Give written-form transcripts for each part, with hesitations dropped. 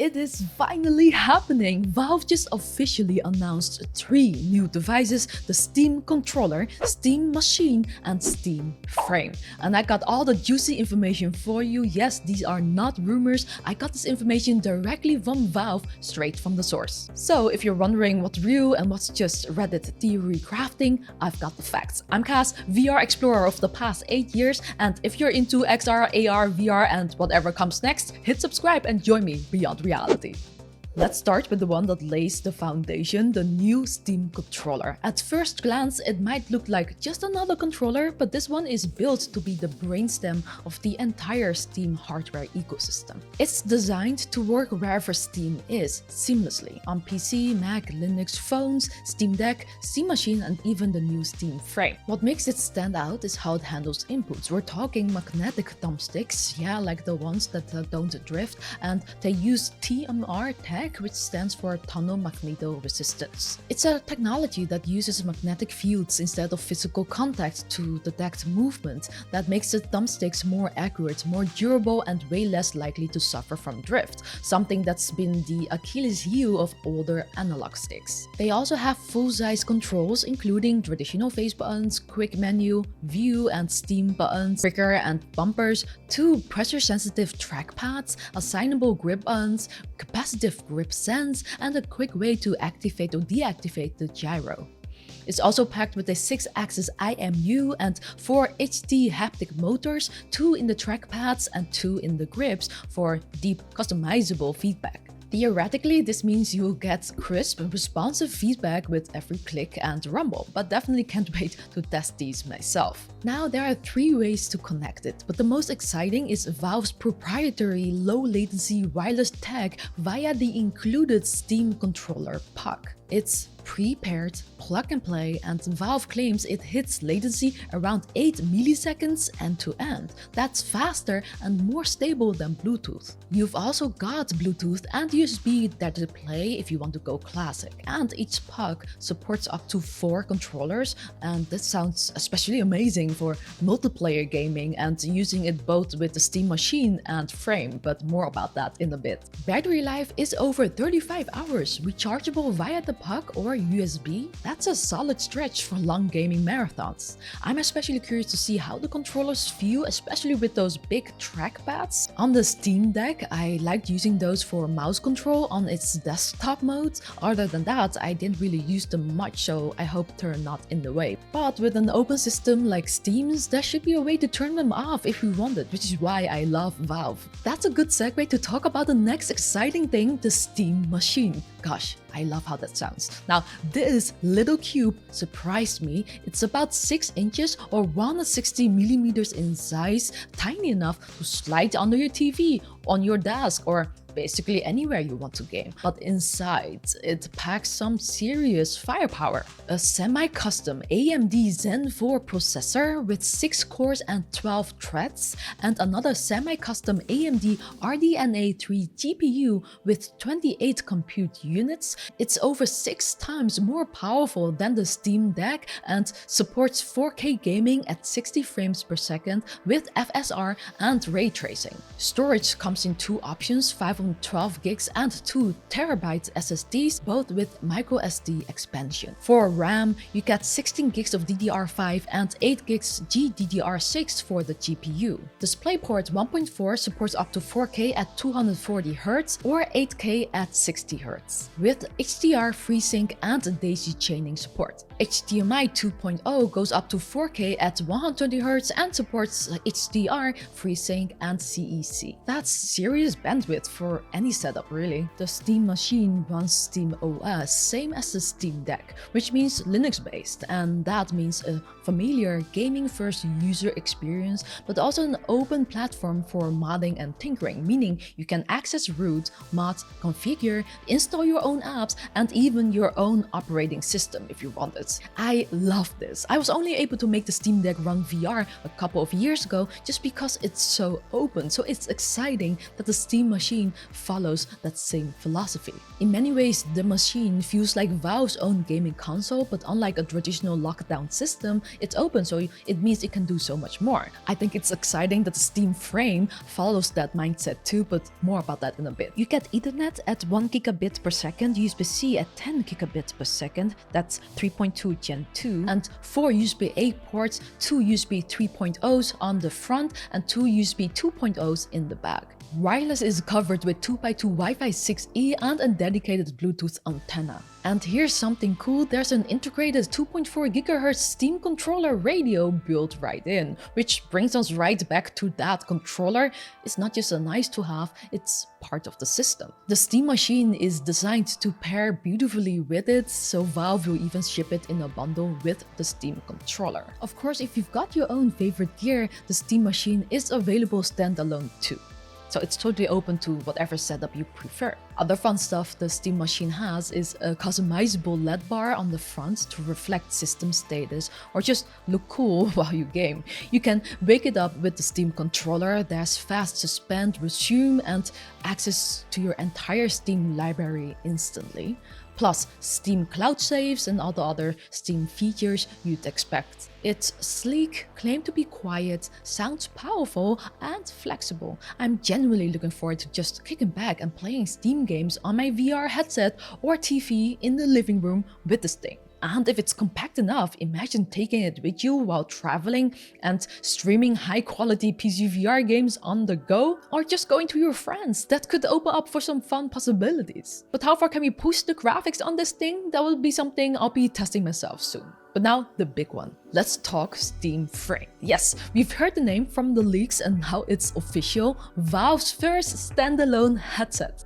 It is finally happening! Valve just officially announced 3 new devices: the Steam Controller, Steam Machine, and Steam Frame. And I got all the juicy information for you. Yes, these are not rumors. I got this information directly from Valve, straight from the source. So if you're wondering what's real and what's just Reddit theory crafting, I've got the facts. I'm Kaz, VR explorer of the past 8 years, and if you're into XR, AR, VR, and whatever comes next, hit subscribe and join me beyond reality. Let's start with the one that lays the foundation, the new Steam Controller. At first glance, it might look like just another controller, but this one is built to be the brainstem of the entire Steam hardware ecosystem. It's designed to work wherever Steam is, seamlessly, on PC, Mac, Linux, phones, Steam Deck, Steam Machine, and even the new Steam Frame. What makes it stand out is how it handles inputs. We're talking magnetic thumbsticks, yeah, like the ones that don't drift, and they use TMR tech, which stands for tunnel magnetoresistance. It's a technology that uses magnetic fields instead of physical contact to detect movement that makes the thumbsticks more accurate, more durable, and way less likely to suffer from drift, something that's been the Achilles heel of older analog sticks. They also have full-size controls, including traditional face buttons, quick menu, view and Steam buttons, trigger and bumpers, 2 pressure-sensitive trackpads, assignable grip buttons, capacitive grip sense, and a quick way to activate or deactivate the gyro. It's also packed with a 6-axis IMU and 4 HD haptic motors, 2 in the trackpads and 2 in the grips for deep customizable feedback. Theoretically, this means you'll get crisp and responsive feedback with every click and rumble, but definitely can't wait to test these myself. Now, there are 3 ways to connect it, but the most exciting is Valve's proprietary low-latency wireless tech via the included Steam Controller puck. It's pre-paired, plug-and-play, and Valve claims it hits latency around 8 milliseconds end-to-end. That's faster and more stable than Bluetooth. You've also got Bluetooth and USB that to play if you want to go classic. And each puck supports up to 4 controllers, and this sounds especially amazing for multiplayer gaming and using it both with the Steam Machine and Frame, but more about that in a bit. Battery life is over 35 hours, rechargeable via the puck or USB. That's a solid stretch for long gaming marathons. I'm especially curious to see how the controllers feel, especially with those big trackpads. On the Steam Deck, I liked using those for mouse control on its desktop mode. Other than that, I didn't really use them much, so I hope they're not in the way. But with an open system like Steam's, there should be a way to turn them off if we want it, which is why I love Valve. That's a good segue to talk about the next exciting thing, the Steam Machine. Gosh, I love how that sounds. Now, this little cube surprised me. It's about 6 inches or 160 millimeters in size, tiny enough to slide under your TV, on your desk, or basically anywhere you want to game. But inside, it packs some serious firepower. A semi-custom AMD Zen 4 processor with 6 cores and 12 threads, and another semi-custom AMD RDNA 3 GPU with 28 compute units. It's over 6 times more powerful than the Steam Deck and supports 4K gaming at 60 frames per second with FSR and ray tracing. Storage comes in 2 options, 512 gigs and 2 terabyte SSDs, both with microSD expansion. For RAM, you get 16 gigs of DDR5 and 8 gigs GDDR6 for the GPU. DisplayPort 1.4 supports up to 4K at 240 Hz or 8K at 60 Hz, with HDR FreeSync and daisy chaining support. HDMI 2.0 goes up to 4K at 120 Hz and supports HDR, FreeSync, and CEC. That's serious bandwidth for any setup, really. The Steam Machine runs Steam OS, same as the Steam Deck, which means Linux-based, and that means a familiar gaming-first user experience, but also an open platform for modding and tinkering, meaning you can access root, mod, configure, install your own apps, and even your own operating system if you want it. I love this. I was only able to make the Steam Deck run VR a couple of years ago just because it's so open, so it's exciting that the Steam Machine follows that same philosophy. In many ways, the machine feels like Valve's own gaming console, but unlike a traditional lockdown system, it's open, so it means it can do so much more. I think it's exciting that the Steam Frame follows that mindset too, but more about that in a bit. You get Ethernet at 1 gigabit per second, USB-C at 10 gigabit per second, that's 3.2 Gen 2, and 4 USB-A ports, 2 USB 3.0s on the front and 2 USB 2.0s in the back. Wireless is covered with 2x2 Wi-Fi 6E and a dedicated Bluetooth antenna. And here's something cool, there's an integrated 2.4 GHz Steam controller radio built right in, which brings us right back to that controller. It's not just a nice to have, it's part of the system. The Steam machine is designed to pair beautifully with it, so Valve will even ship it in a bundle with the Steam controller. Of course, if you've got your own favorite gear, the Steam machine is available standalone too. So it's totally open to whatever setup you prefer. Other fun stuff the Steam machine has is a customizable LED bar on the front to reflect system status or just look cool while you game. You can wake it up with the Steam controller, there's fast suspend, resume, and access to your entire Steam library instantly. Plus Steam cloud saves and all the other Steam features you'd expect. It's sleek, claimed to be quiet, sounds powerful, and flexible. I'm genuinely looking forward to just kicking back and playing Steam games on my VR headset or TV in the living room with this thing. And if it's compact enough, imagine taking it with you while traveling and streaming high-quality PC VR games on the go, or just going to your friends. That could open up for some fun possibilities. But how far can we push the graphics on this thing? That will be something I'll be testing myself soon. But now, the big one. Let's talk Steam Frame. Yes, we've heard the name from the leaks and now it's official. Valve's first standalone headset.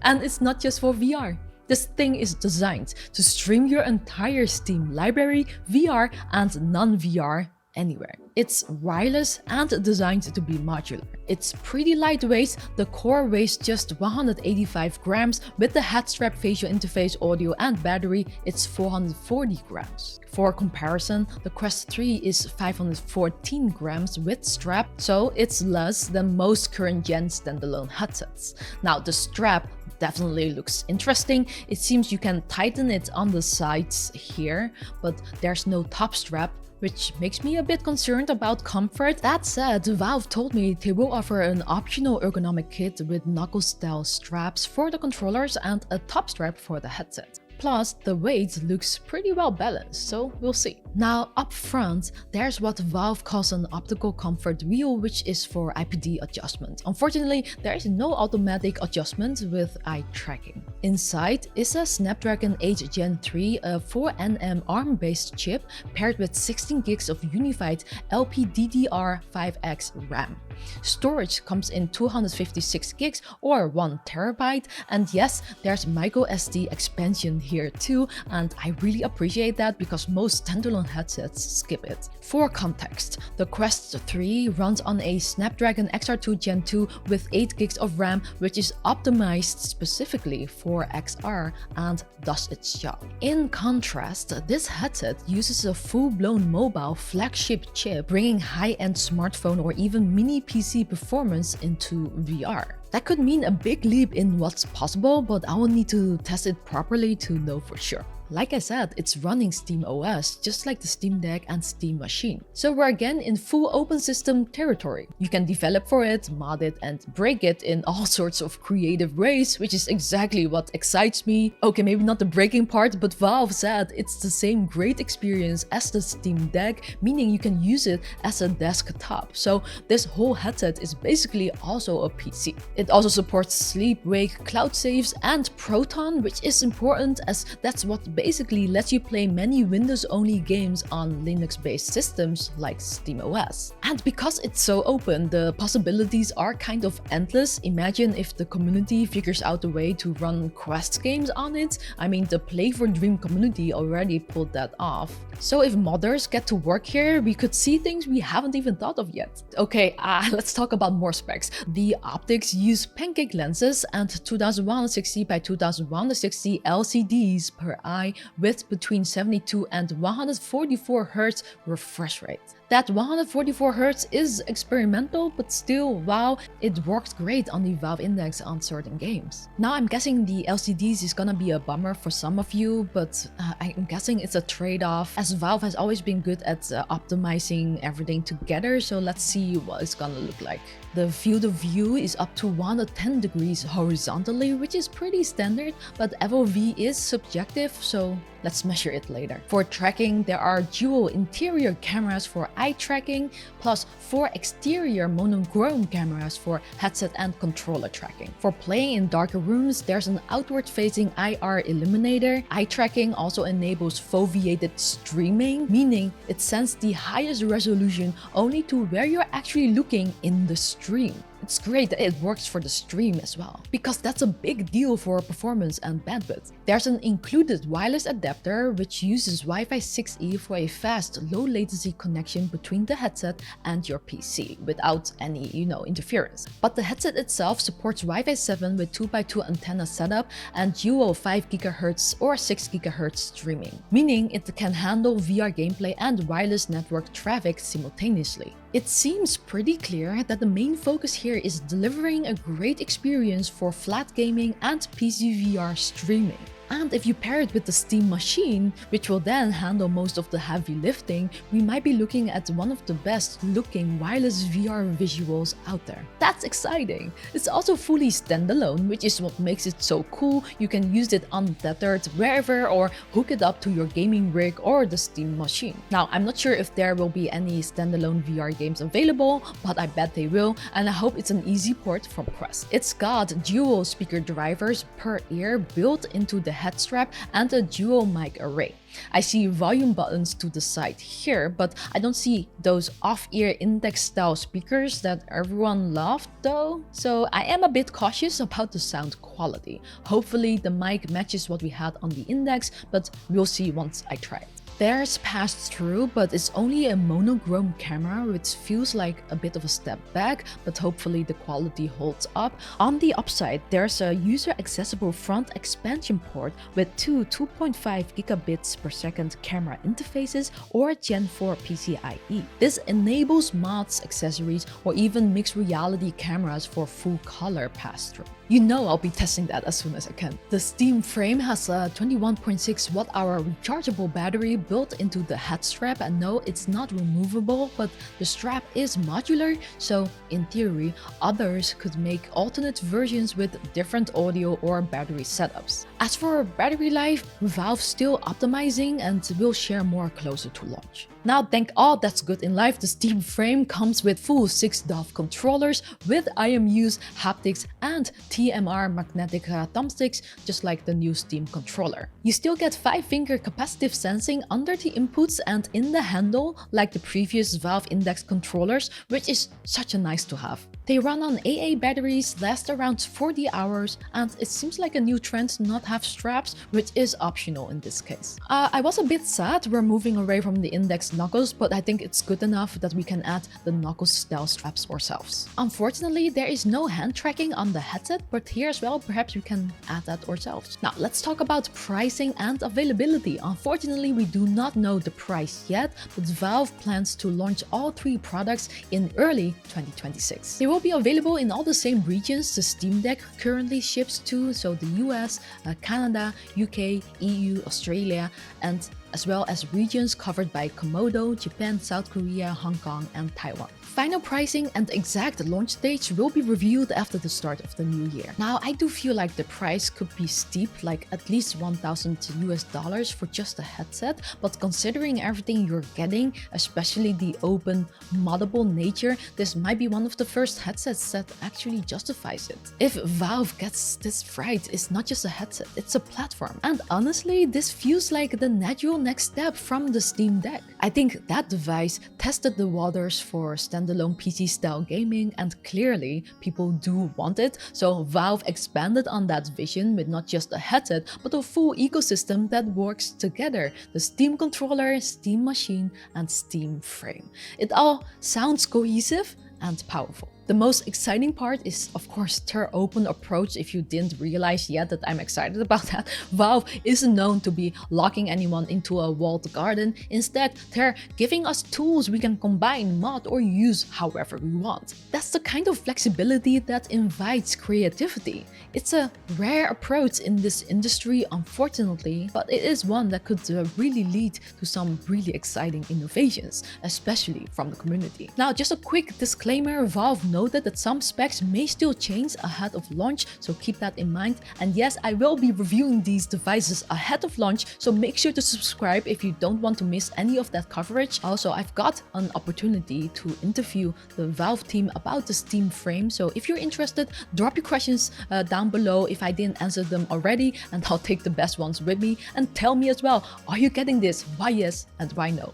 And it's not just for VR. This thing is designed to stream your entire Steam library, VR and non-VR, anywhere. It's wireless and designed to be modular. It's pretty lightweight, the core weighs just 185 grams, with the head strap, facial interface, audio and battery, it's 440 grams. For comparison, the Quest 3 is 514 grams with strap, so it's less than most current gen standalone headsets. Now the strap definitely looks interesting. It seems you can tighten it on the sides here, but there's no top strap, which makes me a bit concerned about comfort. That said, Valve told me they will offer an optional ergonomic kit with knuckle-style straps for the controllers and a top strap for the headset. Plus, the weight looks pretty well balanced, so we'll see. Now, up front, there's what Valve calls an optical comfort wheel, which is for IPD adjustment. Unfortunately, there is no automatic adjustment with eye tracking. Inside is a Snapdragon 8 Gen 3, a 4nm ARM-based chip paired with 16 gigs of unified LPDDR5X RAM. Storage comes in 256 gigs or 1 terabyte, and yes, there's microSD expansion here too, and I really appreciate that because most standalone headsets skip it. For context, the Quest 3 runs on a Snapdragon XR2 Gen 2 with 8 gigs of RAM, which is optimized specifically for XR and does its job. In contrast, this headset uses a full-blown mobile flagship chip, bringing high-end smartphone or even mini PC performance into VR. That could mean a big leap in what's possible, but I will need to test it properly to know for sure. Like I said, it's running Steam OS, just like the Steam Deck and Steam Machine. So we're again in full open system territory. You can develop for it, mod it, and break it in all sorts of creative ways, which is exactly what excites me. Okay, maybe not the breaking part, but Valve said it's the same great experience as the Steam Deck, meaning you can use it as a desktop. So this whole headset is basically also a PC. It also supports sleep, wake, cloud saves, and Proton, which is important as that's what basically lets you play many Windows-only games on Linux-based systems like SteamOS. And because it's so open, the possibilities are kind of endless. Imagine if the community figures out a way to run Quest games on it. I mean, the Play for Dream community already pulled that off. So if modders get to work here, we could see things we haven't even thought of yet. Okay, let's talk about more specs. The optics use pancake lenses and 2160 by 2160 LCDs per eye with between 72 and 144 Hz refresh rate. That 144Hz is experimental, but still, wow, it worked great on the Valve Index on certain games. Now I'm guessing the LCDs is gonna be a bummer for some of you, but I'm guessing it's a trade-off, as Valve has always been good at optimizing everything together, so let's see what it's gonna look like. The field of view is up to 110 degrees horizontally, which is pretty standard, but FOV is subjective, so let's measure it later. For tracking, there are dual interior cameras for eye tracking, plus 4 exterior monochrome cameras for headset and controller tracking. For playing in darker rooms, there's an outward-facing IR illuminator. Eye tracking also enables foveated streaming, meaning it sends the highest resolution only to where you're actually looking in the stream. It's great that it works for the stream as well, because that's a big deal for performance and bandwidth. There's an included wireless adapter which uses Wi-Fi 6E for a fast, low latency connection between the headset and your PC without any, interference. But the headset itself supports Wi-Fi 7 with 2x2 antenna setup and dual 5 GHz or 6 GHz streaming, meaning it can handle VR gameplay and wireless network traffic simultaneously. It seems pretty clear that the main focus here is delivering a great experience for flat gaming and PC VR streaming. And if you pair it with the Steam Machine, which will then handle most of the heavy lifting, we might be looking at one of the best looking wireless VR visuals out there. That's exciting! It's also fully standalone, which is what makes it so cool. You can use it untethered wherever or hook it up to your gaming rig or the Steam Machine. Now, I'm not sure if there will be any standalone VR games available, but I bet they will, and I hope it's an easy port from Quest. It's got dual speaker drivers per ear built into the head strap and a dual mic array. I see volume buttons to the side here, but I don't see those off-ear index style speakers that everyone loved though. So I am a bit cautious about the sound quality. Hopefully the mic matches what we had on the Index, but we'll see once I try it. There's pass-through, but it's only a monochrome camera, which feels like a bit of a step back, but hopefully the quality holds up. On the upside, there's a user-accessible front expansion port with two 2.5 gigabits per second camera interfaces or Gen 4 PCIe. This enables mods, accessories, or even mixed reality cameras for full color pass-through. You know I'll be testing that as soon as I can. The Steam frame has a 21.6 watt-hour rechargeable battery built into the head strap, and no, it's not removable, but the strap is modular, so in theory, others could make alternate versions with different audio or battery setups. As for battery life, Valve's still optimizing and will share more closer to launch. Now, thank all that's good in life, the Steam frame comes with full 6 DOF controllers with IMUs, haptics, and TMR magnetic thumbsticks, just like the new Steam controller. You still get 5-finger capacitive sensing under the inputs and in the handle, like the previous Valve Index controllers, which is such a nice to have. They run on AA batteries, last around 40 hours, and it seems like a new trend to not have straps, which is optional in this case. I was a bit sad we're moving away from the Index knuckles, but I think it's good enough that we can add the knuckles style straps ourselves. Unfortunately, there is no hand tracking on the headset, but here as well, perhaps we can add that ourselves. Now, let's talk about pricing and availability. Unfortunately, we do not know the price yet, but Valve plans to launch all 3 products in early 2026. They will be available in all the same regions the Steam Deck currently ships to, so the US, Canada, UK, EU, Australia, and as well as regions covered by Komodo, Japan, South Korea, Hong Kong, and Taiwan. Final pricing and exact launch dates will be revealed after the start of the new year. Now, I do feel like the price could be steep, like at least $1,000 for just a headset, but considering everything you're getting, especially the open, moddable nature, this might be one of the first headsets that actually justifies it. If Valve gets this right, it's not just a headset, it's a platform. And honestly, this feels like the natural next step from the Steam Deck. I think that device tested the waters for standalone PC-style gaming, and clearly people do want it, so Valve expanded on that vision with not just a headset, but a full ecosystem that works together: the Steam controller, Steam Machine, and Steam frame. It all sounds cohesive and powerful. The most exciting part is, of course, their open approach. If you didn't realize yet that I'm excited about that, Valve isn't known to be locking anyone into a walled garden. Instead, they're giving us tools we can combine, mod, or use however we want. That's the kind of flexibility that invites creativity. It's a rare approach in this industry, unfortunately, but it is one that could really lead to some really exciting innovations, especially from the community. Now, just a quick disclaimer, Valve noted that some specs may still change ahead of launch, so keep that in mind. And yes, I will be reviewing these devices ahead of launch, so make sure to subscribe if you don't want to miss any of that coverage. Also, I've got an opportunity to interview the Valve team about the Steam Frame, so if you're interested, drop your questions down below if I didn't answer them already, and I'll take the best ones with me. And tell me as well, are you getting this? Why yes and why no?